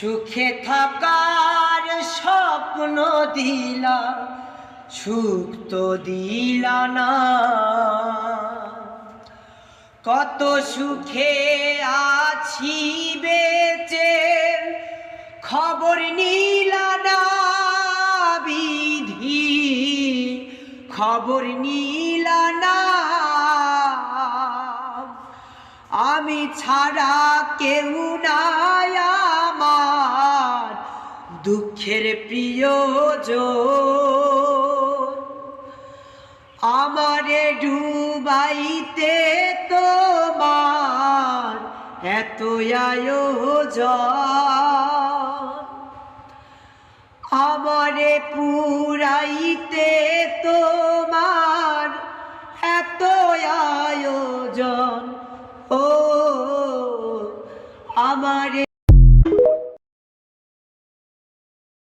সুখে থাকার স্বপ্ন দিলা, সুখ তো দিলা না। কত সুখে আছি বেঁচে, খবর নিলা না বিধি, খবর নিলা না। আমি ছাড়া কেউ নাই আমার দুঃখের প্রিয়জন, আমারে ডুবাইতে তোমার এত আয়োজন, আমারে পুরাইতে